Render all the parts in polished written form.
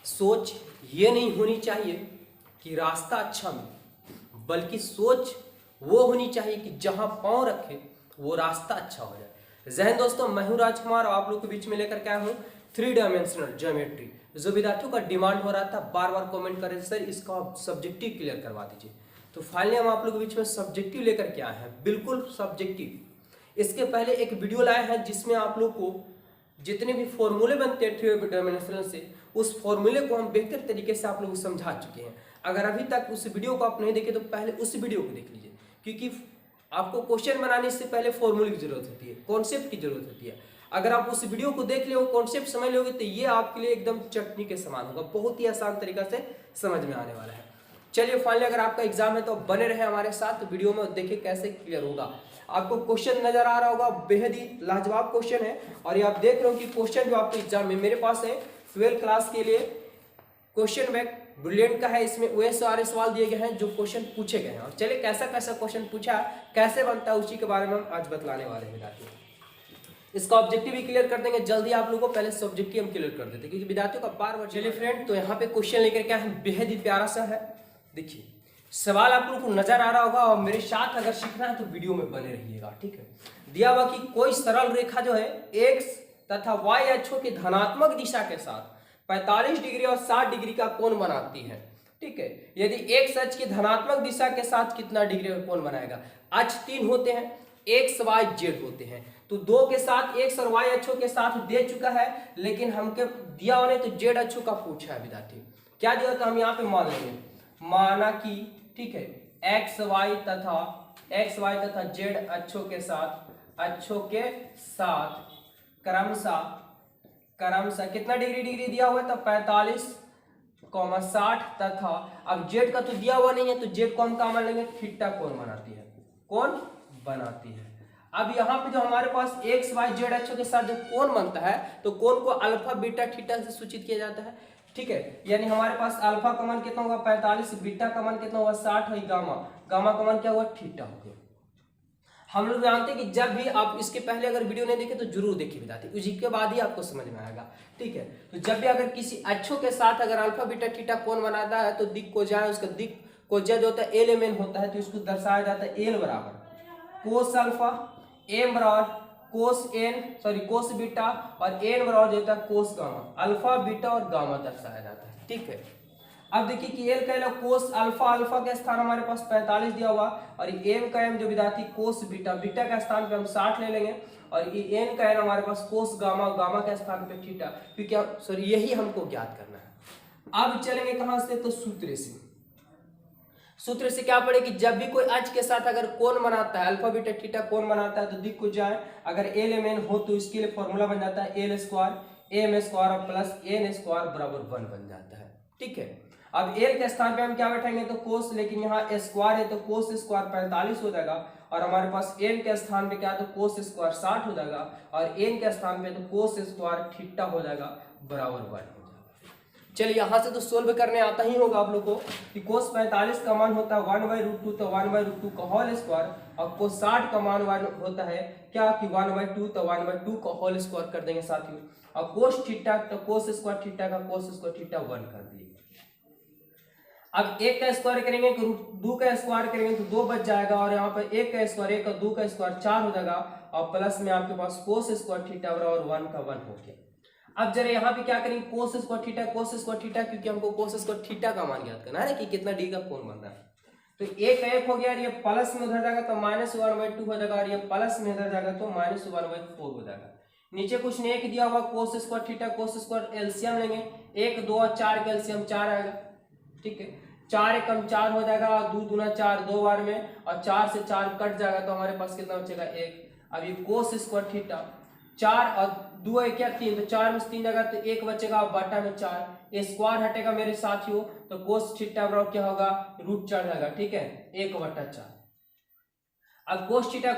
सोच ये नहीं होनी चाहिए कि रास्ता अच्छा मिले, बल्कि सोच वो होनी चाहिए कि जहां पांव रखे वो रास्ता अच्छा हो जाए। जय हिंद दोस्तों, मैं हूं राजकुमार और आप लोग के बीच में लेकर के आया हूं 3 डायमेंशनल ज्योमेट्री। जो विद्यार्थियों का डिमांड हो रहा था, बार बार कमेंट कर रहे थे, सर इसका आप सब्जेक्टिव क्लियर करवा दीजिए। तो फाइनली हम आप लोग के बीच में सब्जेक्टिव लेकर के आए हैं, बिल्कुल सब्जेक्टिव। इसके पहले एक वीडियो लाए हैं जिसमें आप लोग को जितने भी फॉर्मूले बनते हैं 3 डायमेंशनल से, उस फॉर्मूले को हम बेहतर तरीके से आप लोग को समझा चुके हैं। अगर अभी तक उस वीडियो को आप नहीं देखे तो पहले उस वीडियो को देख लीजिए, क्योंकि आपको क्वेश्चन बनाने से पहले फॉर्मूले की जरूरत होती है, कॉन्सेप्ट की जरूरत होती है। अगर आप उस वीडियो को देख ले, कॉन्सेप्ट समझ लोगे तो ये आपके लिए एकदम चटनी के समान होगा, बहुत ही आसान तरीका से समझ में आने वाला है। चलिए फाइनली अगर आपका एग्जाम है तो बने रहे हमारे साथ, वीडियो में देखिए कैसे क्लियर होगा। आपको क्वेश्चन नजर आ रहा होगा, बेहद ही लाजवाब क्वेश्चन है। और ये आप देख रहे हो कि क्वेश्चन जो आपके एग्जाम में मेरे पास है 12th क्लास के लिए क्वेश्चन बैंक ब्रिलियंट का है। इसमें वो सारे सवाल दिए गए हैं जो क्वेश्चन पूछे गए हैं। और चलिए कैसा कैसा क्वेश्चन पूछा, कैसे बनता है, उसी के बारे में हम आज बतलाने वाले हैं विद्यार्थियों। इसका ऑब्जेक्टिव भी क्लियर कर देंगे जल्दी आप लोगों को, पहले सब्जेक्टिव हम क्लियर कर देते हैं क्योंकि विद्यार्थियों का बार बार। चलिए फ्रेंड, तो यहाँ पे क्वेश्चन लेकर क्या है, बेहद ही प्यारा सा है। देखिए सवाल आप लोगों को नजर आ रहा होगा, और मेरे साथ अगर सीखना है तो वीडियो में बने रहिएगा, ठीक है। दिया हुआ कि कोई सरल रेखा जो है x तथा y अक्षों की धनात्मक दिशा के साथ 45 डिग्री और 60 डिग्री का कोण बनाती है, ठीक है। यदि x अक्ष की धनात्मक दिशा के साथ कितना डिग्री का कोण बनाएगा। अक्ष 3 होते हैं, x y z होते हैं, तो 2 के साथ x और y अक्षों के साथ दे चुका है, लेकिन हमके दिया होने तो z अक्षों का पूछा है विद्यार्थी। क्या दिया तो हम यहाँ पे मान लेंगे, माना कि ठीक है एक्स वाई तथा जेड अक्षों के साथ क्रमशः कितना डिग्री दिया हुआ है, तो 45, तथा अब जेड का तो दिया हुआ नहीं है तो जेड को हम क्या मान लेंगे, थीटा कोण बनाती है। अब यहाँ पे जो हमारे पास एक्स वाई जेड अक्षों के साथ जो कोण बनता है, तो कोण को अल्फा बीटा थीटा से सूचित किया जाता है, ठीक है। यानी हमारे पास अल्फा का मान कितना होगा 45, बीटा का मान कितना होगा 60 है, गामा का मान क्या हुआ थीटा हो गया। हम लोग जानते हैं कि जब भी आप इसके पहले अगर वीडियो नहीं देखे तो जरूर देखिए विद्यार्थी, उसी के बाद ही आपको समझ में आएगा, ठीक है। तो जब भी अगर किसी अक्षों के साथ अगर अल्फा बीटा थीटा कोण बनाता है तो दिक् को जाए, उसका दिक् को जो होता है एल एम एन होता है, तो इसको दर्शाया जाता है एल बराबर कोस अल्फा, एम बराबर कोस बीटा और एन बराबर जो होता है कोस गामा। अल्फा बीटा और गामा दर्शाया जाता है, ठीक है। अब देखिए कि एल का कोस अल्फा के स्थान हमारे पास 45 दिया हुआ, और एम का एम जो विद्यार्थी कोस बीटा के स्थान पे हम 60 ले लेंगे, और एन का एन हमारे पास कोस गामा के स्थान पे थीटा, क्योंकि यही हमको ज्ञात करना है। अब चलेंगे कहां से, तो सूत्र से क्या पड़े कि जब भी कोई अक्ष के साथ अगर कोण बनाता है, अल्फा बीटा थीटा कोण बनाता है, तो दिक् को जाए अगर एल एम एन हो तो इसके लिए फॉर्मूला बन जाता है L square M square plus N square बराबर 1 बन जाता है, ठीक है। अब एल के स्थान पे हम क्या बैठेंगे, तो कोस, लेकिन यहाँ स्क्वायर है तो कोस स्क्वायर 45 हो जाएगा, और हमारे पास एन के स्थान पे क्या है तो कोस स्क्वायर 60 हो जाएगा, और एन के स्थान पे तो कोस स्क्वायर थीटा हो जाएगा बराबर 1 हो जाएगा। चलिए यहाँ से तो सोल्व करने आता ही होगा आप लोग को कि कोस 45 का मान होता है 1/√2, तो 1/√2 का होल स्क्वायर, और कोस 60 का मान होता है क्या कि 1/2, तो 1/2 का होल स्क्वायर कर देंगे साथियों। और कोस थीटा, तो कोस स्क्वायर थीटा का कोस स्क्वायर थीटा 1 कर दिए। अब 1 का स्क्वायर करेंगे तो √2 का स्क्वायर करेंगे तो 2 बच जाएगा, और यहाँ पर 1 का स्क्वायर 1 और 2 का स्क्वायर 4 हो जाएगा, और प्लस में आपके पास कोस स्क्वायर थीटा बराबर 1 का 1 हो गया। अब जरा यहाँ पे क्या करेंगे, कोस स्क्वायर थीटा, क्योंकि हमको कोस स्क्वायर थीटा का मान ज्ञात करना है कि कितना डी का कोण बन रहा है। तो 1 हो गया, और ये प्लस में उधर जाएगा तो -1/2 हो जाएगा, और ये प्लस में इधर जाएगा तो -1/4 हो जाएगा। नीचे कुछ नहीं एक दिया हुआ, cos square theta cos square LCM लेंगे, 1, 2 और 4 का एलसीएम 4 आएगा, ठीक है। 4 एकम 4 हो जाएगा, 2 दूना 4 2 बार में, और 4 से 4 कट जाएगा तो हमारे पास कितना बचेगा 1। अब ये कोस स्क्वायर थीटा 4 और 2 1 क्या 3, तो 4 में 3 जगह तो 1 बचेगा, बटा में 4, ये स्क्वायर हटेगा मेरे साथियों, तो कोस थीटा बराबर क्या होगा √4 जाएगा, ठीक है 1/4। अब कोस थीटा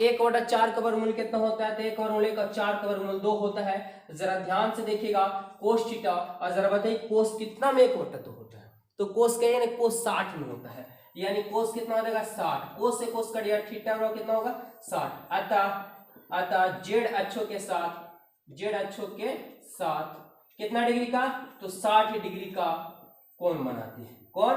1/4 का वर्गमूल कितना होता है, तो 1 वर्गमूल 1 और 4 का वर्गमूल 2 होता है। जरा ध्यान से देखिएगा कोस थीटा, और जरा बताइए कोस कितना में 1/2 होता है, तो कोस का यानी कोस 60 में होता है, यानी कोस कितना हो जाएगा 60, कोस से कोस कट गया, थीटा बराबर कितना होगा 60। अतः जेड अक्षों के साथ कितना डिग्री का? तो 60 डिग्री का कोण बनाती है। कौन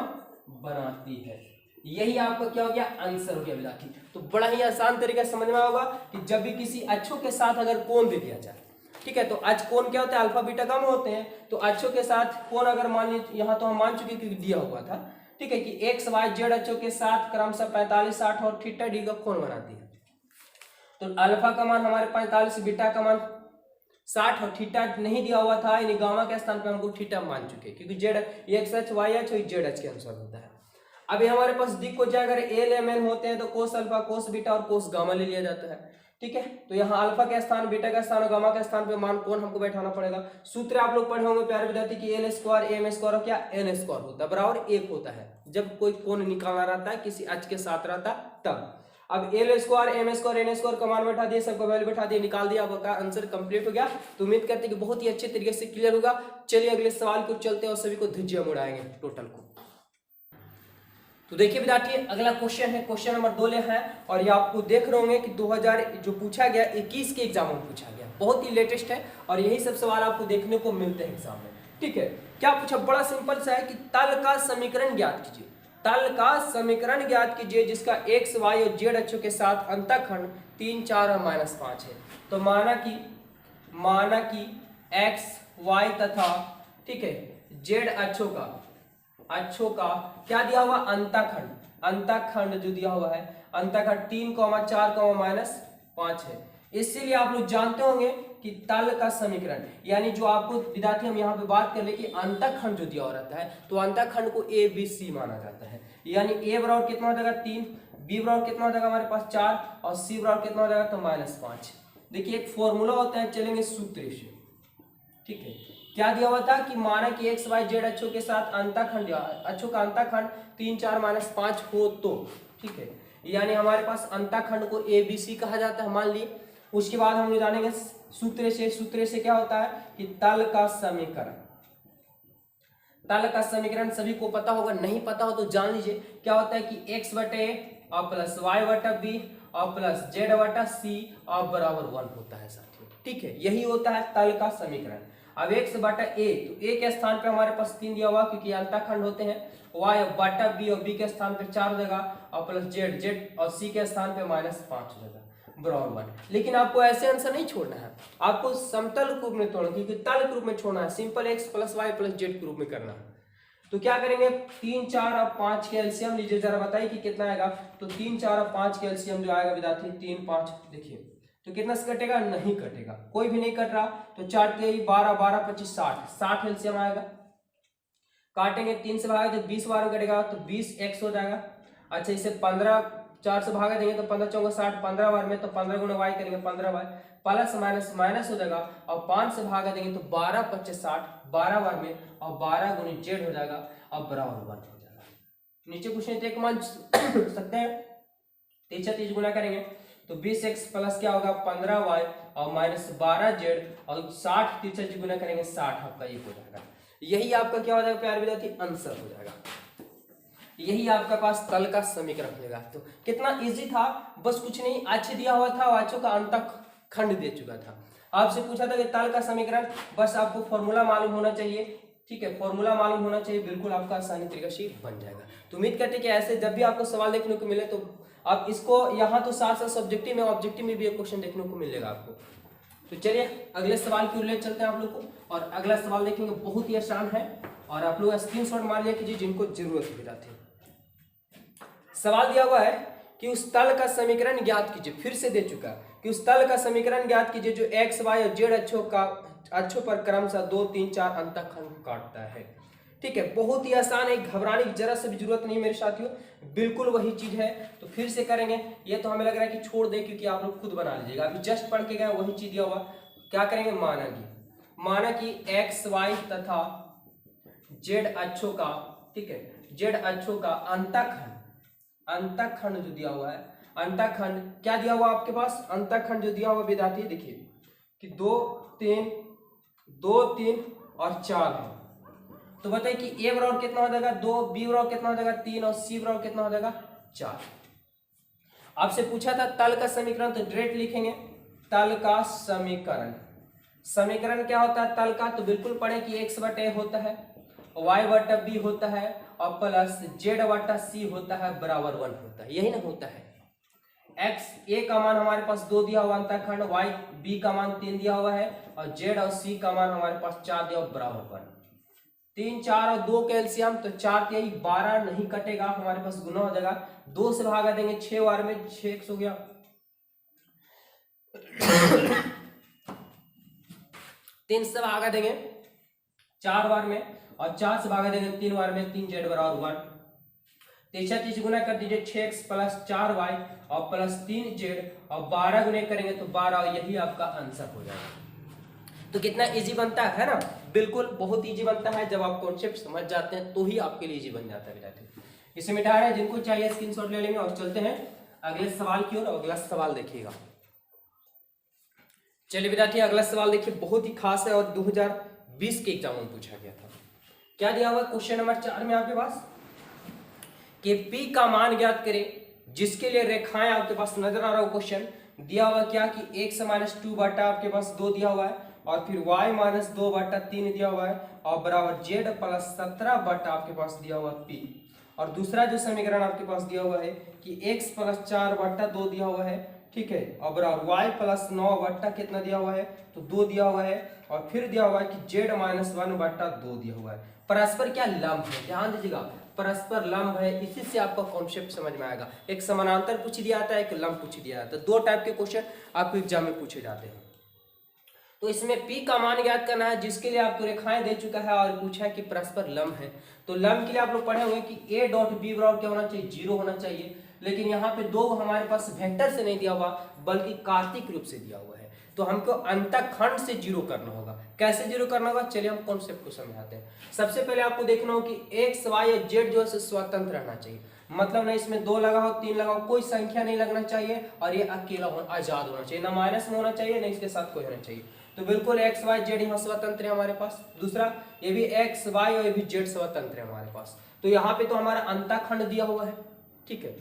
बनाती है? यही आपका क्या हो गया? आंसर हो गया विद्यार्थी। तो बड़ा ही आसान तरीका समझ में होगा कि जब भी किसी अक्षों के साथ अगर कोण दे दिया जाए, ठीक है, तो अक्ष कोण क्या होता है? अल्फा बीटा कम होते हैं, तो अक्षों के साथ कोण अगर मान लीजिए, यहाँ तो हम मान चुके कि दिया हुआ था, ठीक है, कि एक्स वाई जेड अक्षों के साथ क्रमशः 45, 60 और थीटा डिग्री का कोण बनाती है। तो अल्फा का मान हमारे 45, बीटा का मान 60 और थीटा नहीं दिया हुआ था, यानी गामा के स्थान पे हमको थीटा मान चुके, क्योंकि Z X H Y H Z H के अनुसार होता है। अभी हमारे पास दिक् को जाए, अगर एल एम एन होते हैं तो कोस अल्फा, कोस बीटा और कोस गामा ले लिया जाता है, ठीक है। तो यहाँ अल्फा के स्थान, बीटा का स्थान और गामा के स्थान पे मान कौन हमको बैठाना पड़ेगा। सूत्र आप लोग पढ़े होंगे प्यारे विद्यार्थी की एल स्क्वायर एम स्क्वायर और क्या एन स्क्वायर होता है बराबर 1 होता है, जब कोई कोण निकालना रहता है किसी अक्ष के साथ रहता तब। अब L square M square N square का मान बैठा दिए, सबको वैल्यू बैठा दिए, निकाल दिया, आपका आंसर कंप्लीट हो गया। तो उम्मीद करते हैं कि बहुत ही अच्छे तरीके से क्लियर होगा। चलिए अगले सवाल को चलते हैं और सभी को धज्जियां उड़ाएंगे टोटल को। तो देखिए विद्यार्थी, अगला क्वेश्चन है, क्वेश्चन नंबर 2 ले है, और ये आपको देख रहे होंगे कि 2000 जो पूछा गया 21 के एग्जाम में पूछा गया, बहुत ही लेटेस्ट है और यही सब सवाल आपको देखने को मिलते हैं एग्जाम में, ठीक है। क्या पूछा? बड़ा सिंपल सा है कि तल का समीकरण ज्ञात कीजिए। तल का समीकरण ज्ञात कीजिए जिसका एक्स वाई और जेड अक्षों के साथ अंतःखंड 3, 4 और -5 है। तो माना कि एक्स वाई तथा, ठीक है, जेड अक्षों का क्या दिया हुआ? अंतःखंड जो दिया हुआ है, अंतःखंड 3, 4, -5 है। इसीलिए आप लोग जानते होंगे कि तल का समीकरण, यानी जो आपको विद्यार्थी हम यहाँ पे बात कर ले कि अंतःखंड जो दिया हुआ रहता है, तो अंतःखंड को ए बी सी माना जाता है। यानी ए बराबर कितना हो जाएगा? 3, बी बराबर कितना हो जाएगा हमारे पास 4 और सी बराबर कितना हो जाएगा? तो -5। देखिए एक फॉर्मूला होता है, चलेंगे सूत्र से, ठीक है। क्या दिया हुआ था कि माना कि एक्स वाई जेड अक्षों के साथ अंतःखंड, अक्षों का अंतःखंड 3, 4, -5 हो तो, ठीक है, यानी हमारे पास अंतःखंड को ए बी सी कहा जाता है, मान लिए। उसके बाद हम जानेंगे सूत्र से क्या होता है कि तल का समीकरण सभी को पता होगा, नहीं पता हो तो जान लीजिए। क्या होता है कि एक्स बटे और प्लस वाई बटा बी और प्लस जेड बटा सी और बराबर 1 होता है साथियों, ठीक है। यही होता है तल का समीकरण। अब एक्स बटा ए, तो ए के स्थान पे हमारे पास 3 दिया हुआ क्योंकि अंतःखंड होते हैं, वाई बटा बी और बी के स्थान पे 4 हो जाएगा और प्लस जेड और सी के स्थान पे -5 हो जाएगा बराबर 1। लेकिन आपको ऐसे आंसर नहीं छोड़ना है, आपको समतल रूप में तोड़ना, क्योंकि तल के रूप में छोड़ना है, simple X plus Y plus Z के रूप में करना है। तो क्या करेंगे? 3, 4 और 5 के एलसीएम लीजिए, जरा बताइए कि कितना आएगा। तो 3, 4 और 5 के एलसीएम जो आएगा विद्यार्थी 3, 5, देखिए तो कितना से कटेगा? नहीं कटेगा, कोई भी नहीं कट रहा। तो 4, 3, 12, 12, 25, 60 एलसीएम आएगा। काटेंगे 3 से भागा तो 20 बार कटेगा, तो 20x हो जाएगा। अच्छा, इसे 15 4 से भागा देंगे तो 15 चौका 60, 15 बार में तो 15 गुना वाई करेंगे 15y, प्लस माइनस हो जाएगा और 5 से भागा देंगे तो 12 25 60, 12 बार में और 12 गुनी जेड हो जाएगा और बराबर 1 हो जाएगा। नीचे कुछ नहीं, एक मान सकते हैं, 30 गुना करेंगे तो 20x प्लस क्या होगा 15y और -12z और 60 30 गुना करेंगे 60, आपका ये हो जाएगा। यही आपका क्या हो जाएगा प्यारे विद्यार्थी? आंसर हो जाएगा। यही आपका पास तल का समीकरण मिलेगा। तो कितना इजी था, बस कुछ नहीं, अच्छे दिया हुआ था, वाचों का अंतःखंड दे चुका था। आपसे पूछा था कि तल का समीकरण, बस आपको फॉर्मूला मालूम होना चाहिए, ठीक है, फॉर्मूला मालूम होना चाहिए, बिल्कुल आपका आसानी तरीका से बन जाएगा। तो उम्मीद करते हैं कि ऐसे जब भी आपको सवाल देखने को मिले तो आप इसको यहाँ तो साथ साथ सब्जेक्टिव में ऑब्जेक्टिव में भी एक क्वेश्चन देखने को मिलेगा आपको। तो चलिए अगले सवाल की ओर ले चलते हैं आप लोग को, और अगला सवाल देखेंगे, बहुत ही आसान है और आप लोग स्क्रीनशॉट मार लिया कीजिए जिनको जरूरत हो जाती है। सवाल दिया हुआ है कि उस तल का समीकरण ज्ञात कीजिए, फिर से दे चुका है कि उस तल का समीकरण ज्ञात कीजिए जो एक्स वाई और जेड अक्षों पर क्रमशः 2, 3, 4 अंतःखंड काटता है। ठीक है, बहुत ही आसान है, घबराने की जरा से भी जरूरत नहीं मेरे साथियों, बिल्कुल वही चीज है। तो फिर से करेंगे, ये तो हमें लग रहा है कि छोड़ दे क्योंकि आप लोग खुद बना लीजिएगा, अभी जस्ट पढ़ के गए वही चीज दिया हुआ। क्या करेंगे? माना कि एक्स वाई तथा जेड अक्षों का, ठीक है, जेड अक्षों का अंतःखंड जो दिया हुआ है, अंतःखंड क्या दिया हुआ आपके पास? अंतःखंड जो दिया हुआ विद्यार्थी देखिए कि 2, 3 और 4 है। तो बताइए कि ए बराबर कितना हो जाएगा 2, बी बराबर कितना हो जाएगा 3 और सी बराबर कितना हो जाएगा 4। आपसे पूछा था तल का समीकरण, तो डायरेक्ट लिखेंगे तल का समीकरण, समीकरण क्या होता है तल का, तो बिल्कुल पढ़े कि x बटे होता है, y बटा b होता है और प्लस z बटा c होता है बराबर 1 होता है, यही ना होता है। x a का मान हमारे पास 2 दिया हुआ अंतःखंड, y b का मान 3 दिया हुआ है और z और c का मान हमारे पास 4 दिया हुआ बराबर 1। 3 4 और 2 का एलसीएम, तो 4 3 12 नहीं कटेगा, हमारे पास गुना हो जाएगा, 2 से भागा देंगे 6 बार में 6 हो गया 3 से भागा देंगे 4 बार में और 4 से भागा देंगे 3 बार में, 3 z बराबर 1। 3 गुना कर दीजिए 6x प्लस 4y और प्लस 3z और 12 गुने करेंगे तो 12, यही आपका आंसर हो जाएगा। तो कितना इजी बनता है ना, बिल्कुल बहुत इजी बनता है। जब आप कॉन्सेप्ट समझ जाते हैं तो ही आपके लिए इजी बन जाता है विद्यार्थी। इसे मिटा रहे हैं, जिनको चाहिए स्क्रीनशॉट ले लेंगे और चलते हैं अगले सवाल की ओर। अगला सवाल देखिएगा। चलिए विद्यार्थी अगला सवाल देखिए, बहुत ही खास है और 2020 के एग्जाम में पूछा गया था। क्या दिया हुआ क्वेश्चन नंबर 4 में आपके पास कि P का मान ज्ञात करें, जिसके लिए रेखाएं आपके पास नजर आ रहा हो। क्वेश्चन दिया हुआ क्या कि 1 से -2 बटा आपके पास 2 दिया हुआ है और फिर y - 2 बटा 3 दिया हुआ है और बराबर z प्लस 17 बटा आपके पास दिया हुआ P। और दूसरा जो समीकरण आपके पास दिया हुआ है कि x प्लस 4 बटा 2 दिया हुआ है, ठीक है, और बराबर y प्लस 9 बटा कितना दिया हुआ है, तो 2 दिया हुआ है और फिर दिया हुआ है कि z - 1 बटा 2 दिया हुआ है। परस्पर क्या लंब है, ध्यान दीजिएगा, परस्पर लंब है। इसी से आपका कॉन्सेप्ट समझ में आएगा। एक समानांतर पूछ दिया जाता है, एक लंब पूछ दिया जाता है। 2 टाइप के क्वेश्चन आपको एग्जाम में पूछे जाते हैं। तो इसमें P का मान ज्ञात करना है, जिसके लिए आपको रेखाएं दे चुका है और पूछा है कि परस्पर लंब है। तो लंब के लिए आप लोग पढ़े होंगे कि a डॉट b बराबर क्या होना चाहिए, 0 होना चाहिए। लेकिन यहाँ पे 2 हमारे पास वेक्टर से नहीं दिया हुआ बल्कि कार्तिक रूप से दिया हुआ है, तो हमको अंतःखंड से 0 करना होगा। कैसे 0 करना होगा, चलिए हम कॉन्सेप्ट को समझाते हैं। सबसे पहले आपको देखना हो कि x y या z जो है स्वतंत्र रहना चाहिए, मतलब ना इसमें 2 लगा हो 3 लगा हो, कोई संख्या नहीं लगना चाहिए और ये अकेला आजाद होना चाहिए, ना माइनस में होना चाहिए ना इसके साथ कोई होना चाहिए। तो बिल्कुल x y z यहाँ स्वतंत्र है हमारे पास। दूसरा ये भी x y और ये भी z स्वतंत्र है हमारे पास। तो यहाँ पे तो हमारा अंतःखंड दिया हुआ है, ठीक है।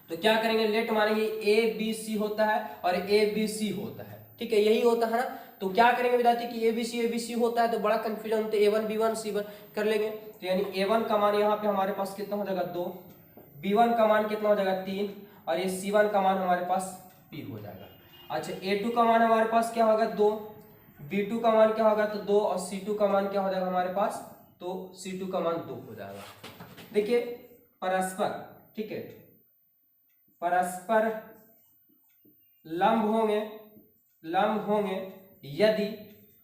तो क्या करेंगे, लेट मानेंगे a b c होता है और a b c होता है, ठीक है, यही होता है ना। तो क्या करेंगे विद्यार्थी कि a b c होता है तो बड़ा कंफ्यूजन होता है, a1 b1 c1 कर लेंगे। तो यानी a1 का मान यहाँ पे हमारे पास कितना हो जाएगा 2, b1 का मान कितना हो जाएगा 3 और ये c1 का मान हमारे पास p हो जाएगा। अच्छा a2 का मान हमारे पास क्या होगा 2, b2 का मान क्या होगा तो 2 और c2 का मान क्या हो जाएगा हमारे पास, तो c2 का मान 2 हो जाएगा। देखिए परस्पर, ठीक है, परस्पर लंब होंगे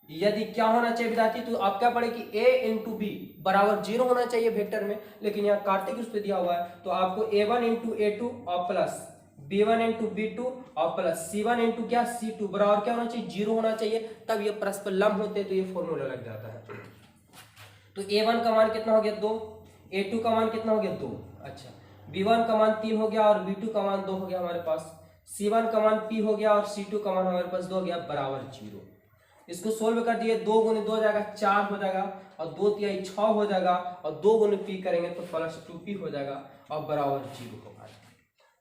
यदि क्या होना चाहिए विद्यार्थी, तो आप क्या पढ़े कि a इंटू बी बराबर 0 होना चाहिए वेक्टर में, लेकिन यहाँ कार्तिक रूप से दिया हुआ है तो आपको a1 इंटू a2 और प्लस b1 इंटू b2 और प्लस c1 इंटू क्या c2 बराबर क्या होना चाहिए 0 होना चाहिए, तब ये परस्पर लंब होते हैं, तो ये फॉर्मूला लग जाता है। तो a1 का मान कितना हो गया 2, a2 का मान कितना हो गया 2, अच्छा b1 का मान 3 हो गया और b2 का मान 2 हो गया हमारे पास, c1 का मान p हो गया और c2 का मान हमारे पास 2 हो गया बराबर 0। इसको सोल्व कर दिए, 2 गुने 2 हो जाएगा 4 हो जाएगा और 2 तिहाई 6 हो जाएगा और 2 गुने p करेंगे तो प्लस 2p हो जाएगा और बराबर 0 होगा।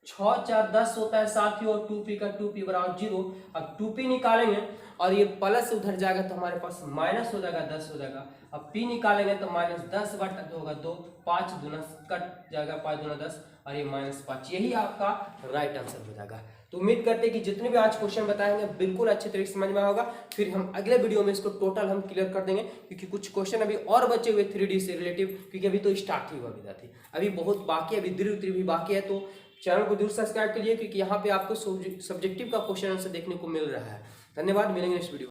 6 4 10 होता है साथियों और 2p का 2p बराबर 0। अब 2p निकालेंगे और ये प्लस उधर जाएगा तो हमारे पास माइनस हो जाएगा 10 हो जाएगा। अब p निकालेंगे तो -10 बटा 2 होगा 2, 5 दूना कट जाएगा 5 दूना 10 और ये -5, यही आपका राइट आंसर हो जाएगा। तो उम्मीद करते हैं कि जितने भी आज क्वेश्चन बताएंगे बिल्कुल अच्छे तरीके से समझ में होगा। फिर हम अगले वीडियो में इसको टोटल हम क्लियर कर देंगे, क्योंकि कुछ क्वेश्चन अभी और बचे हुए 3D से रिलेटिव, क्योंकि अभी तो स्टार्ट ही हुआ विद्यार्थी, अभी बहुत बाकी है, अभी धीरे भी बाकी है। तो चैनल को जरूर सब्सक्राइब करिए, क्योंकि यहाँ पे आपको सब्जेक्टिव का क्वेश्चन आंसर देखने को मिल रहा है। धन्यवाद, मिलेंगे नेक्स्ट वीडियो।